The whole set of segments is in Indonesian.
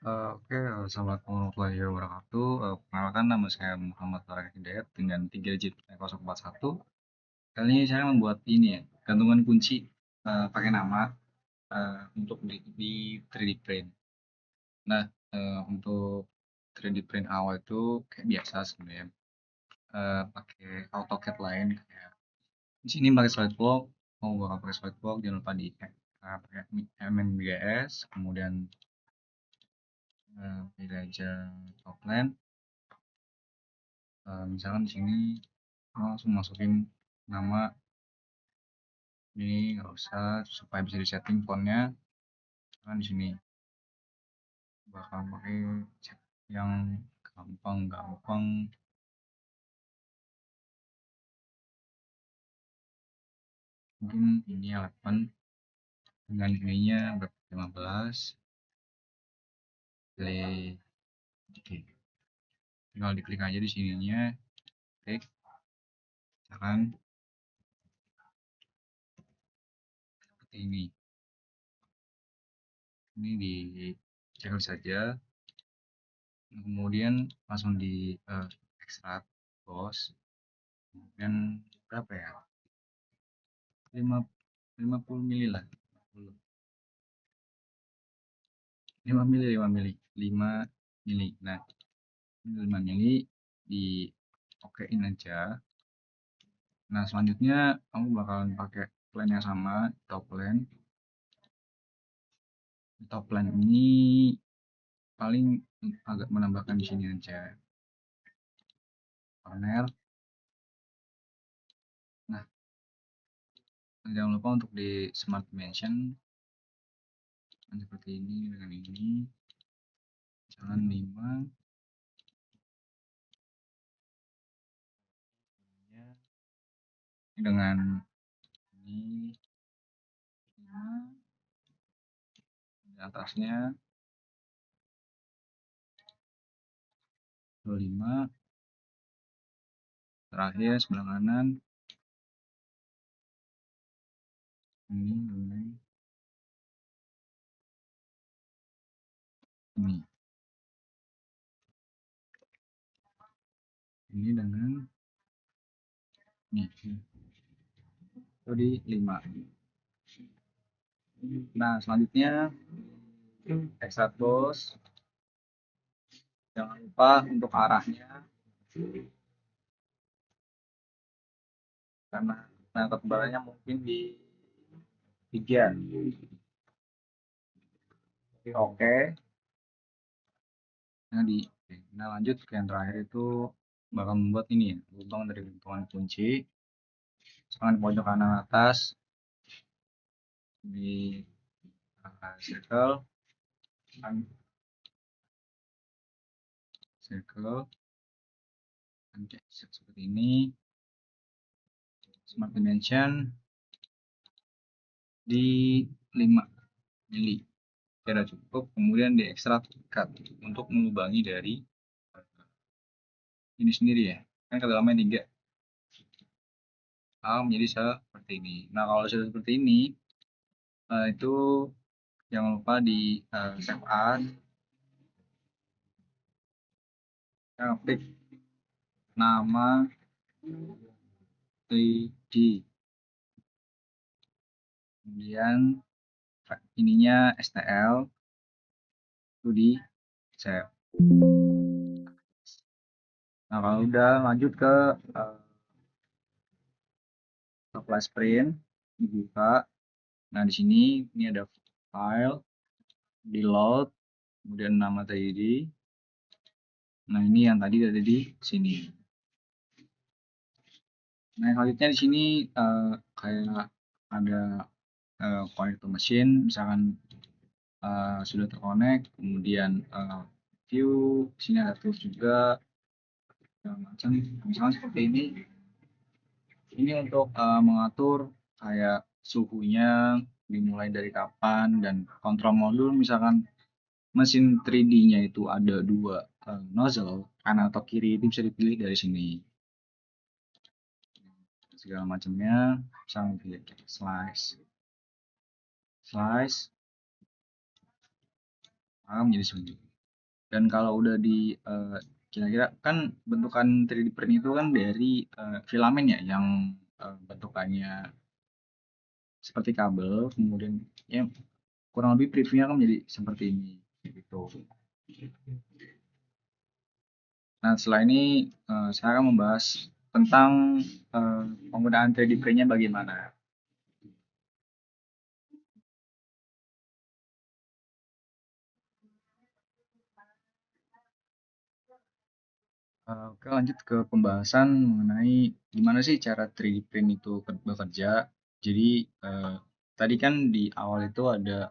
Oke, Assalamualaikum warahmatullahi wabarakatuh. Perkenalkan nama saya Muhammad Farah Hidayat dengan 3 digit 041. Kali ini saya membuat ini ya, gantungan kunci pakai nama untuk di 3D print. Nah, untuk 3D print awal itu kayak biasa sebenarnya, pakai AutoCAD lain kayak di sini pakai SolidWorks. Mau bakal pakai SolidWorks jangan lupa di pakai MMBS, kemudian pilih aja Topland. Misalkan di sini langsung masukin nama ini, nggak usah, supaya bisa disetting fontnya. Kan di sini bakal pakai chat yang gampang-gampang, mungkin ini 11 dengan ininya berapa, 15. Pilih oke, tinggal diklik aja di sininya, klik misalkan seperti ini di checklist saja, kemudian langsung di ekstrak bos, kemudian berapa ya, 50 mili lah, 5 mili, 5 mili, 5 mili. Nah, ini 5 mili di okein aja. Nah, selanjutnya kamu bakalan pakai plan yang sama, top plan. Top plan ini paling agak menambahkan di sini aja. Corner. Nah, jangan lupa untuk di smart dimension seperti ini dengan ini. Jangan 5 dengan ini 5 di atasnya 25, terakhir sebelah kanan ini dengan ini dengan ini, itu di 5. Nah, selanjutnya extract boss, jangan lupa untuk arahnya, karena ketebalannya mungkin di 3. Oke. Nah, lanjut ke yang terakhir, itu bakal membuat ini ya, lubang dari gantungan kunci. Sekarang di pojok kanan atas di circle, seperti ini, smart dimension di 5 mili, kira cukup. Kemudian di ekstrak cut untuk melubangi dari ini sendiri ya, kan kedalamannya 3 menjadi seperti ini. Nah, kalau sudah seperti ini, itu jangan lupa di save as, klik nama 3D, kemudian ininya STL, itu di save. Nah, kalau udah lanjut ke flash print, dibuka. Nah, di sini ini ada file, di load, kemudian nama 3D. Nah, ini yang tadi ada di sini. Nah, selanjutnya di sini kayak ada connect to machine, misalkan sudah terkonek, kemudian view, sini ada tools juga, macam misalkan seperti ini. Ini untuk mengatur kayak suhunya dimulai dari kapan, dan kontrol modul, misalkan mesin 3D-nya itu ada 2 nozzle, kanan atau kiri, itu bisa dipilih dari sini. Segala macamnya, misalkan pilih slice, menjadi seperti ini. Dan kalau udah di kira-kira kan bentukan 3D print itu kan dari filamen ya yang bentukannya seperti kabel, kemudian ya kurang lebih previewnya kan menjadi seperti ini gitu. Nah, setelah ini saya akan membahas tentang penggunaan 3D print-nya bagaimana. Oke, lanjut ke pembahasan mengenai gimana sih cara 3D print itu bekerja. Jadi, tadi kan di awal itu ada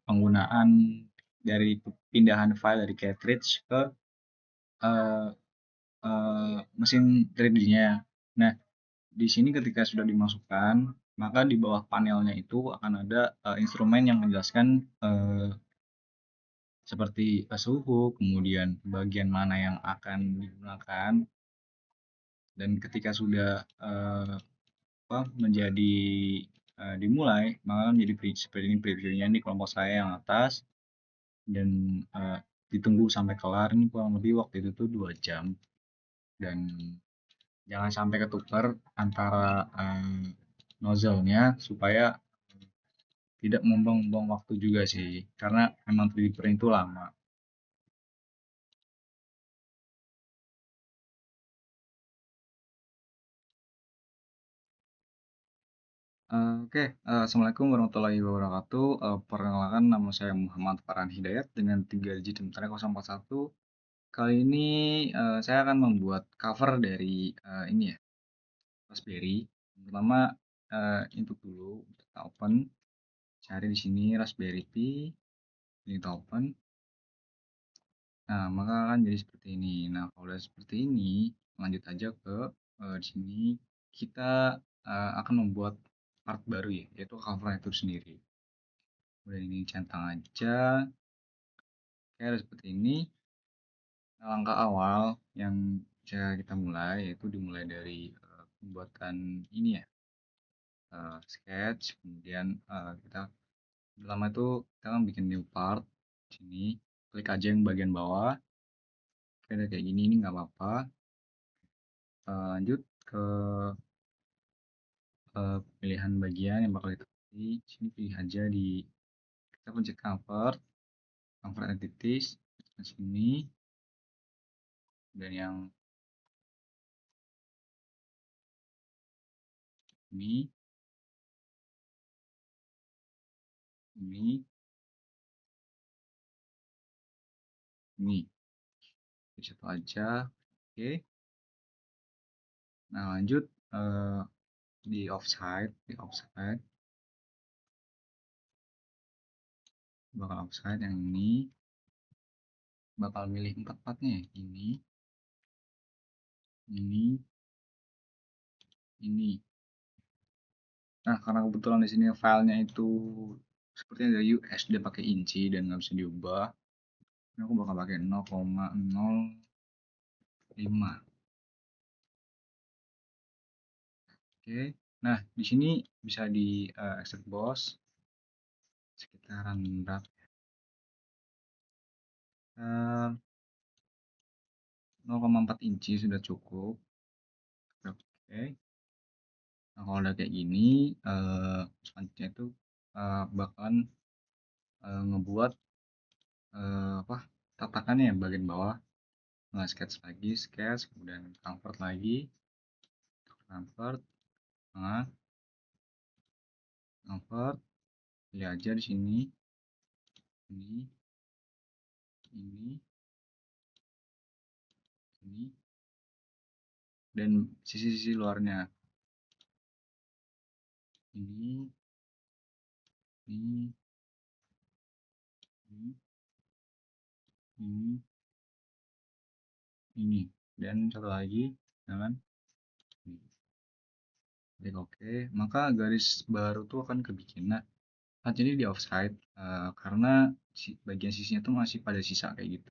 penggunaan dari pindahan file dari cartridge ke eh, mesin 3D-nya. Nah, di sini ketika sudah dimasukkan, maka di bawah panelnya itu akan ada instrumen yang menjelaskan seperti suhu, kemudian bagian mana yang akan digunakan, dan ketika sudah menjadi dimulai, maka menjadi seperti ini previewnya di kelompok saya yang atas, dan ditunggu sampai kelar. Ini kurang lebih waktu itu tuh 2 jam, dan jangan sampai ketukar antara nozzle-nya supaya tidak membuang-buang waktu juga sih, karena memang 3D print itu lama. Oke, Assalamualaikum warahmatullahi wabarakatuh. Perkenalkan, nama saya Muhammad Farhan Hidayat dengan 3 digit sementara 041. Kali ini saya akan membuat cover dari ini ya, Raspberry. Pertama, input dulu, kita open, cari di sini Raspberry Pi, ini kita open. Nah, maka akan jadi seperti ini. Nah, kalau udah seperti ini, lanjut aja ke di sini kita akan membuat part baru ya, yaitu cover itu sendiri. Udah ini centang aja, kayak seperti ini. Nah, langkah awal yang bisa kita mulai yaitu dimulai dari pembuatan ini ya, sketch, kemudian kita pertama itu kita akan bikin new part. Sini klik aja yang bagian bawah. Kayak gini, ini nggak apa-apa. Lanjut ke pilihan bagian yang bakal kita pilih. Sini pilih aja di, kita pencet cover entities di sini, dan yang ini, ini, ini, di satu aja. Oke. Nah, lanjut di offside bakal offside yang ini, bakal milih empat-empatnya ya. Ini. Nah, karena kebetulan di sini filenya itu sepertinya dari US, dia pakai inci dan nggak bisa diubah. Ini aku bakal pakai 0,05. Oke. Nah, di sini bisa di extrude boss sekitaran berapa? 0,4 inci sudah cukup. Oke. Nah, kalau udah kayak gini, selanjutnya itu bakalan ngebuat apa, tatakannya yang bagian bawah. Nah, sketch, kemudian convert, nah, convert, pilih aja di sini, ini, ini, ini, dan sisi-sisi luarnya, ini, ini, ini, ini, dan satu lagi, jangan, ini. Klik OK, maka garis baru tuh akan kebikin. Nah, saat ini di offside karena bagian sisinya tuh masih pada sisa kayak gitu.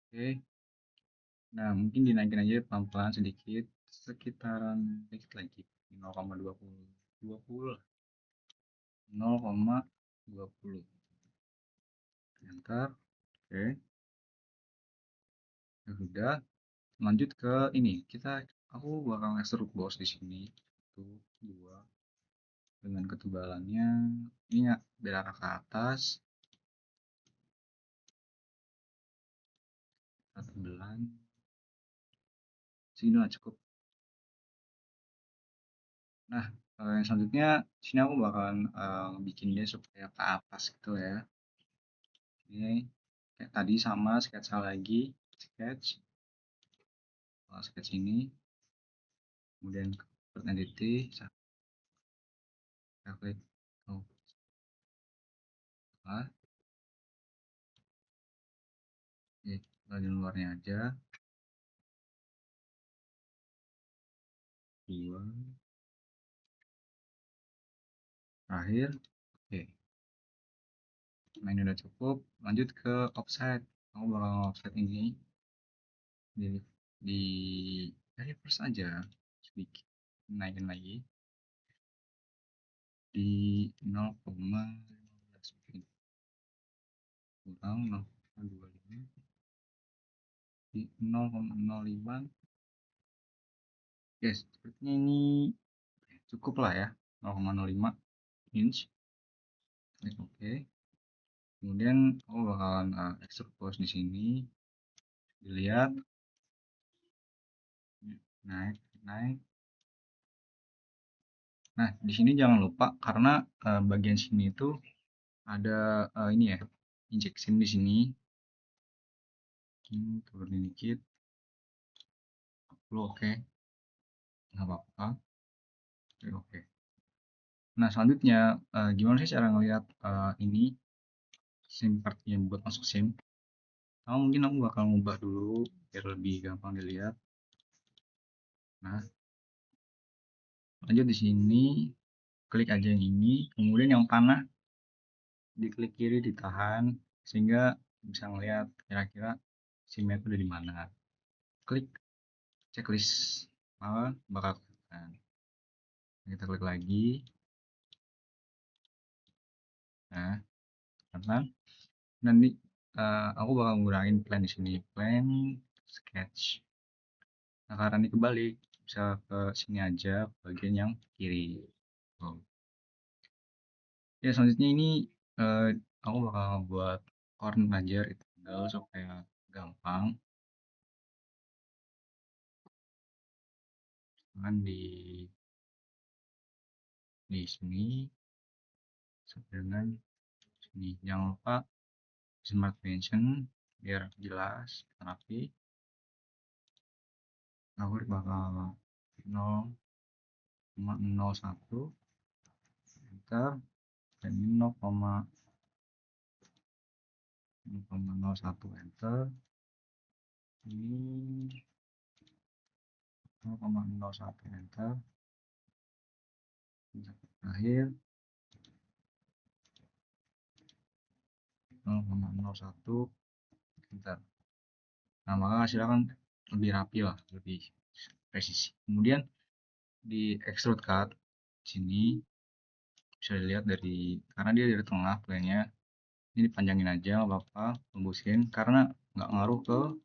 Oke, nah mungkin dinaikin aja pelan-pelan sedikit, sekitaran dikit lagi, 0,20, 20 lah, 0,20, enter. Oke, Ya udah, lanjut ke ini. Aku bakal extrude boss di sini. Satu, dua, dengan ketebalannya ini ya, biar arah ke atas, kita tebelan, sini lah cukup. Nah, yang selanjutnya sini aku bakalan bikin dia supaya ke atas gitu ya. Ini kayak tadi sama sketsa lagi, sketch, sketch ini, kemudian Bird entity, saya klik oh, salah, oke, bagian luarnya aja, dua, terakhir, oke. Nah ini udah cukup, lanjut ke offset. Aku bakal offset ini di di dari first aja sedikit, naikin lagi di 0,15 kurang 0,25 di 0,05. Yes, sepertinya ini cukup lah ya, 0,05 inch. Klik oke. Kemudian aku bakalan extrude pose di sini, dilihat naik naik. Nah di sini jangan lupa karena bagian sini itu ada ini ya, injection di sini. Turunin dikit. Oke, nggak apa-apa. Oke. Nah selanjutnya gimana sih cara ngelihat ini SIM cardnya buat masuk SIM? Mungkin aku bakal ngubah dulu biar lebih gampang dilihat. Nah lanjut di sini, klik aja yang ini, kemudian yang panah diklik kiri ditahan sehingga bisa ngelihat kira-kira SIM-nya itu ada di mana. Klik checklist, bakal kelihatan. Kita klik lagi. Nah, karena nanti aku bakal ngurangin plan di sini, plan sketch. Nah, karena ini kebalik, bisa ke sini aja, bagian yang kiri. Oh. Ya, selanjutnya ini aku bakal buat corner aja rectangle supaya gampang. Kan di sini sampai dengan sini. Jangan lupa smart dimension biar jelas, rapi. Aku bakal 0,01 enter dan 0,01 enter, ini 0,01 enter, terakhir 0,01 enter. Nah maka hasilnya kan lebih rapi lah, lebih presisi. Kemudian di extrude cut sini bisa dilihat karena dia dari tengah plannya, ini dipanjangin aja nggak apa-apa, tembusin karena nggak ngaruh ke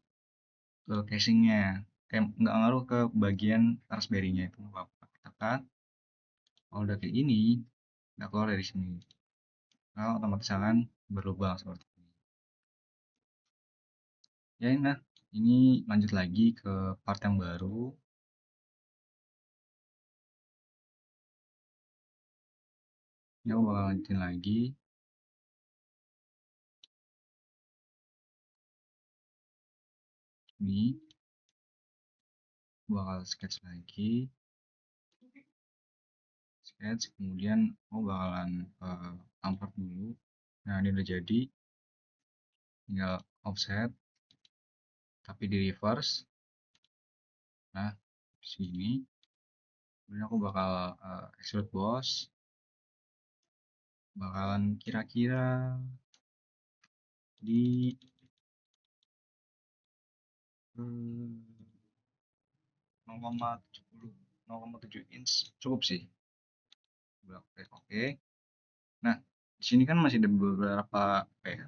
casingnya, nggak ngaruh ke bagian raspberry-nya, itu nggak apa-apa. Kita cut. Kalau udah kayak ini nggak keluar dari sini, nah otomatis akan berlubang seperti ini ya. Nah ini lanjut lagi ke part yang baru. Ini aku bakal lanjutin lagi. Ini bakal sketch lagi, sketch, kemudian aku bakalan tampar dulu. Nah ini udah jadi, tinggal offset tapi di reverse. Nah sini kemudian aku bakal extrude boss, bakalan kira-kira di 0,7 inch cukup sih. Oke. Nah di sini kan masih ada beberapa apa ya,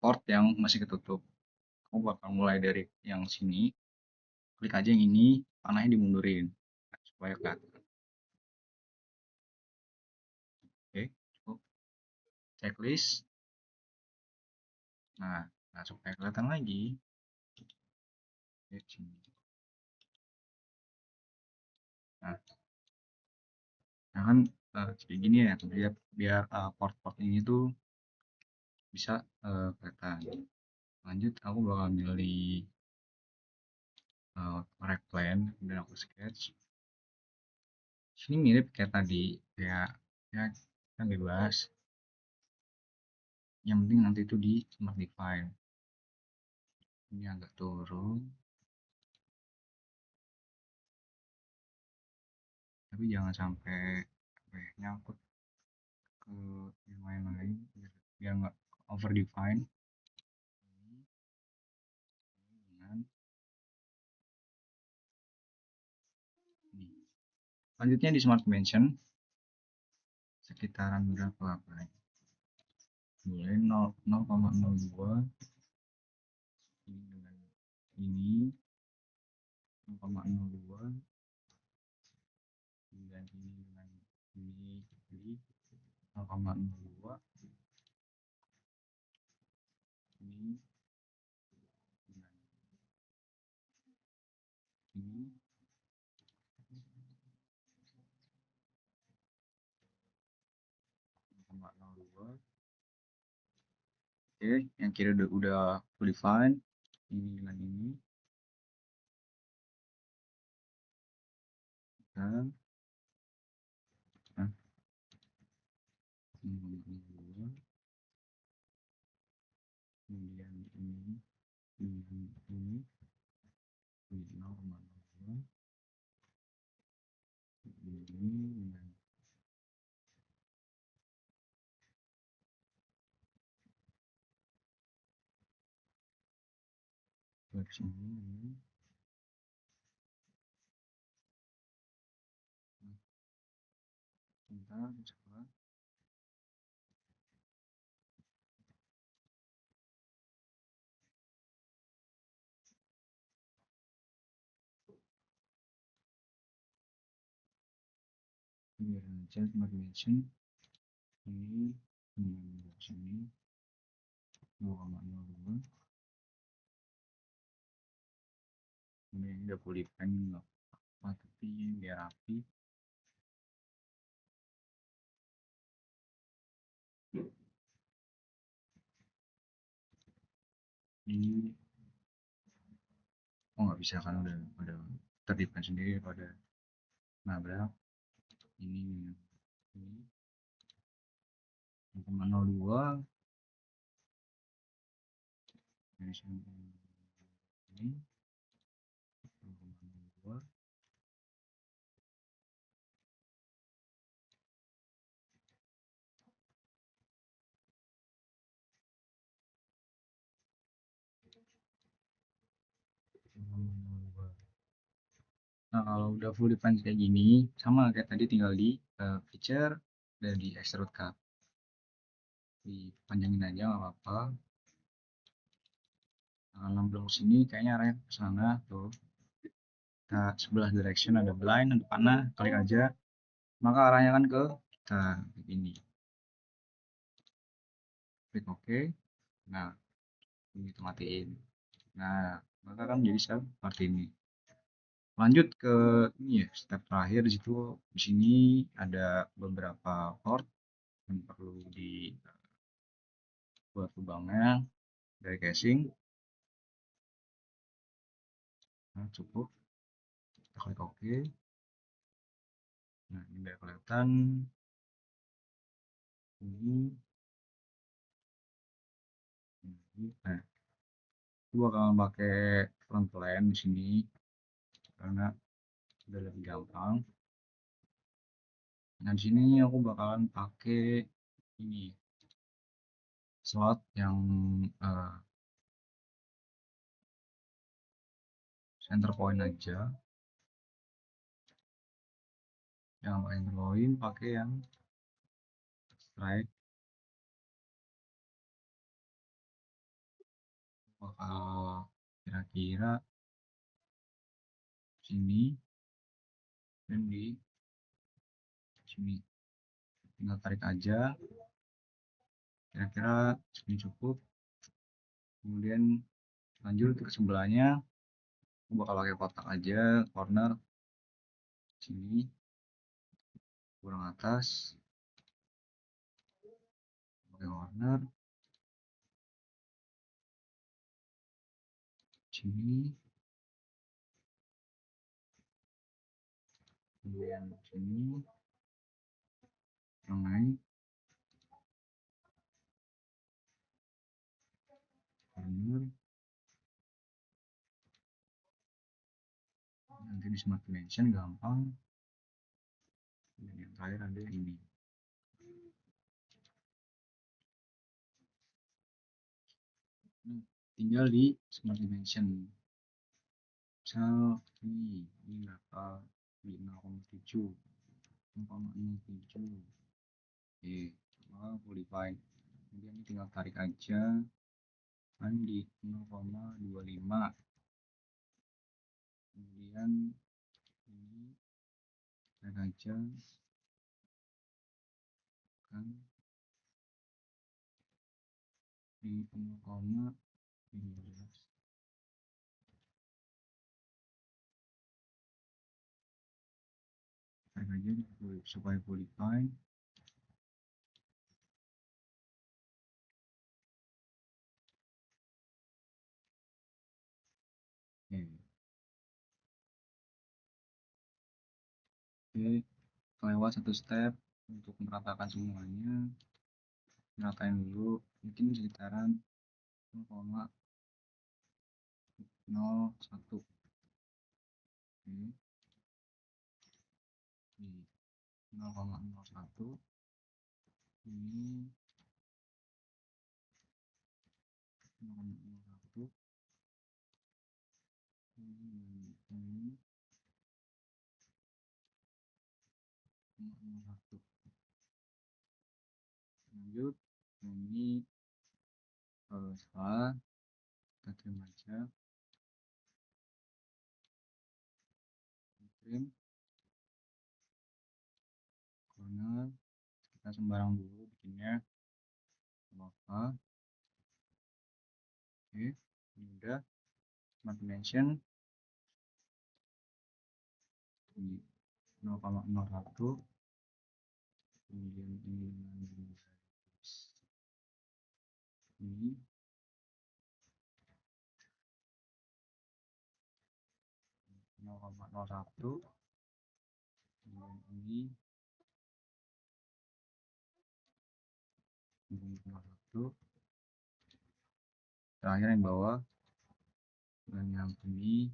port yang masih ketutup. Kamu bakal mulai dari yang sini, klik aja yang ini, panahnya dimundurin supaya kelihatan. Oke, cukup. Checklist. Nah, supaya kelihatan lagi, sini. Nah, kan kayak gini ya, biar port-port ini tuh bisa kelihatan. Lanjut, aku bakal milih plan dan aku sketch. Sini mirip kayak tadi, kayak ya kan bebas. Yang penting nanti itu di smart define. Ini agak turun, tapi jangan sampai nyangkut ke yang lain-lain biar nggak over define. Ini dengan ini. Lanjutnya di smart dimension sekitaran berapa apa ya? Mulai 0,02 ini dengan ini 0,02 dan ini dengan ini jadi 0,02 ini dengan ini 0,02. Oke, yang kiri udah fully fine. Ini dengan ini. Dan nah, ini 0,02. Kemudian ini dengan ini 0,02. Ini dengan garis ini sebentar coba ini aja smart dimension ini dengan garis ini 0,02. Kemudian ini udah fully fine nggak apa tapi biar rapi. Ini nggak bisa kan udah terdefine sendiri pada nabrak ini 0,02 dari sini ini 0,02 0,02. Nah, kalau udah full define kayak gini, sama kayak tadi tinggal di feature dan di extrude cut. Dipanjangin aja nggak apa-apa. Nah, lampu sini kayaknya arahnya ke sana tuh. Kita sebelah direction ada blind, ada panah, klik aja. Maka arahnya kan ke kita begini. Klik OK. Nah, ini kita matiin. Nah, maka kan jadi seperti ini. Lanjut ke ini ya, step terakhir di situ. Di sini ada beberapa port yang perlu dibuat lubangnya dari casing. Nah, cukup. Kita klik OK. Nah, ini biar kelihatan. Ini. Nah, aku bakalan pakai front plan di sini karena udah lebih gampang. Nah, di sini aku bakalan pakai ini slot yang center point aja. Yang pakai center point pakai yang strike bakal kira-kira sini dan di sini, tinggal tarik aja, kira-kira segini cukup. Kemudian lanjut ke sebelahnya, aku bakal pakai kotak aja, corner sini kurang atas, pakai corner sini, kemudian sini yang naik, corner, nanti di smart dimension gampang. Dan yang terakhir ada ini. Nah, tinggal di smart dimension. Misal ini berapa? 5,7, 0,07. Oke, maka fully fine. Kemudian ini tinggal tarik aja, kan di 0,25. Kemudian ini tarik aja, kan di 0,15. Tarik aja supaya fully fine. Oke, lewat satu step untuk meratakan semuanya. Ratain dulu, mungkin sekitaran 0,01. Oke, di 0,01 ini 0,01 ini 0,01. Lanjut, ini salah, kita trim aja, trim corner, kita sembarang dulu bikinnya, apa. Oke, ini udah smart dimension di 0,01, kemudian ini ini 0,01, kemudian ini 0,01, terakhir yang bawah, dan yang ini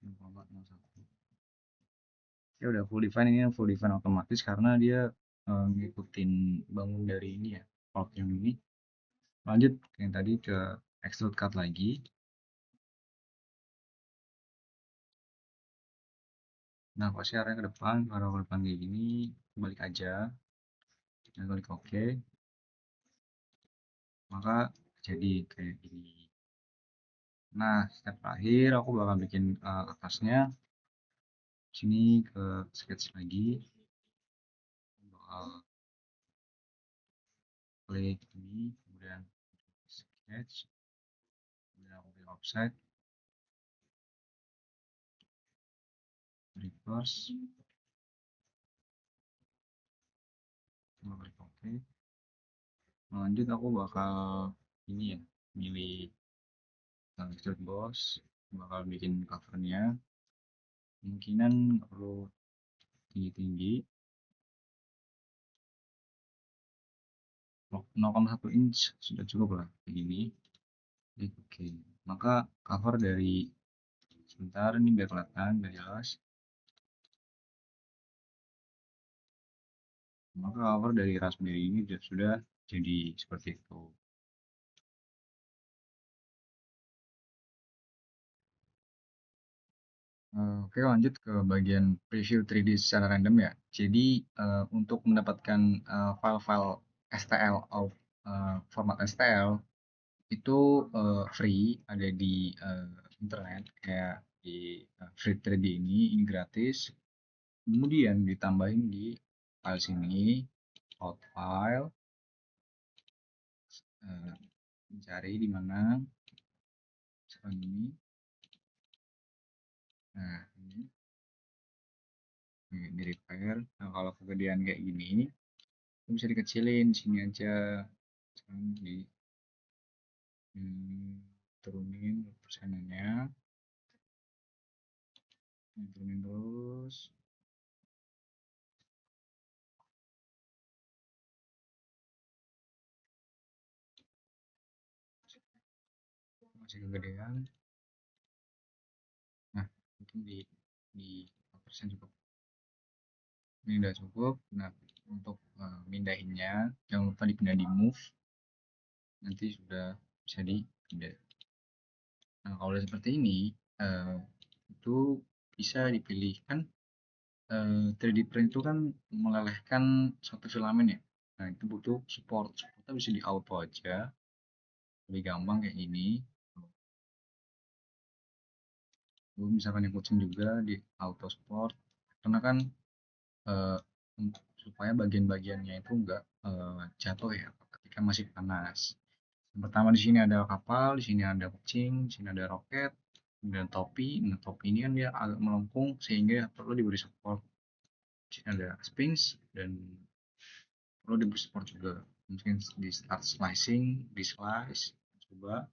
0,01. Ya udah full define, ini full define otomatis karena dia ngikutin bangun dari ini ya, clock yang ini. Lanjut yang tadi ke extrude cut lagi. Nah, pasti arahnya ke depan, kalau ke depan kayak gini, balik aja, dan klik OK, maka jadi kayak gini. Nah, step terakhir aku bakal bikin atasnya. Sini ke sketch lagi, bakal klik ini, kemudian sketch, kemudian aku pilih offset, reverse, klik OK. Lanjut aku bakal ini ya, milih extrude boss, bakal bikin covernya, kemungkinan perlu tinggi-tinggi, 0,1 inch sudah cukup lah begini. Oke, maka cover dari sebentar ini biar kelihatan, biar jelas. Maka cover dari Raspberry ini sudah jadi seperti itu. Oke, lanjut ke bagian preview 3D secara random ya. Jadi untuk mendapatkan file-file STL format STL itu free, ada di internet kayak di Free 3D ini gratis. Kemudian ditambahin di file sini, out file, mencari di mana misalkan ini. Nah, ini di repair. Nah, kalau kegedean kayak gini, itu bisa dikecilin sini aja. Sekarang di turunin persenannya, turunin terus. Masih kegedean. Nah, mungkin di persen cukup. Ini udah cukup. Nah, untuk mindahinnya jangan lupa dipindah di move, nanti sudah bisa dipindah. Nah, kalau udah seperti ini itu bisa dipilih kan. 3D print itu kan melelehkan satu filamen ya. Nah, itu butuh supportnya bisa di auto aja, lebih gampang kayak gini. Lalu misalkan yang kucing juga di auto support, karena kan eh, supaya bagian-bagiannya itu enggak jatuh ya ketika masih panas. Yang pertama di sini ada kapal, di sini ada kucing, di sini ada roket, dan topi. Nah, topi ini kan dia agak melengkung sehingga perlu diberi support. Di sini ada Sphinx dan perlu diberi support juga. Mungkin di start slicing, di slice, coba.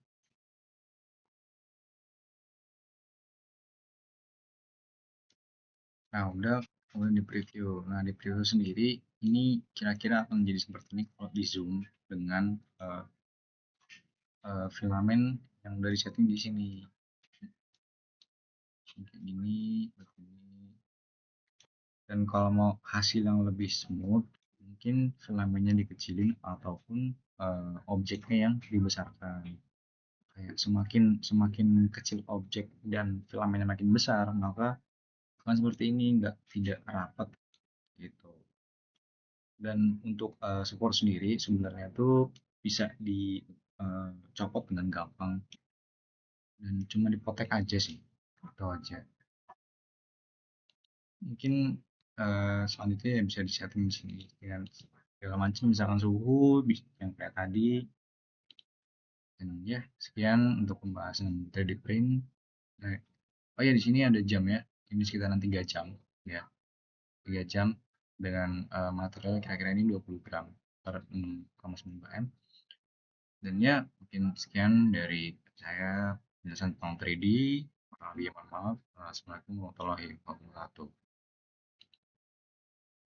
Nah, udah kemudian di preview. Nah, di preview sendiri ini kira-kira akan menjadi seperti ini kalau di zoom dengan filamen yang udah di setting di sini. Kayak gini, begini. Dan kalau mau hasil yang lebih smooth, mungkin filamennya dikecilin ataupun objeknya yang dibesarkan. Kayak semakin semakin kecil objek dan filamennya makin besar, maka akan seperti ini, nggak tidak rapat gitu. Dan untuk support sendiri sebenarnya itu bisa dicopot dengan gampang dan cuma dipotek aja sih, itu aja. Mungkin selanjutnya ya bisa disetting di sini dengan segala macam, misalkan suhu yang kayak tadi. Dan ya, sekian untuk pembahasan 3D print. Nah, oh ya, di sini ada jam ya, ini sekitaran 3 jam ya, 3 jam dengan material kira-kira ini 20 gram per 0,9 m. Dan ya, mungkin sekian dari saya penjelasan tentang 3D. Mohon maaf. Assalamualaikum warahmatullahi wabarakatuh.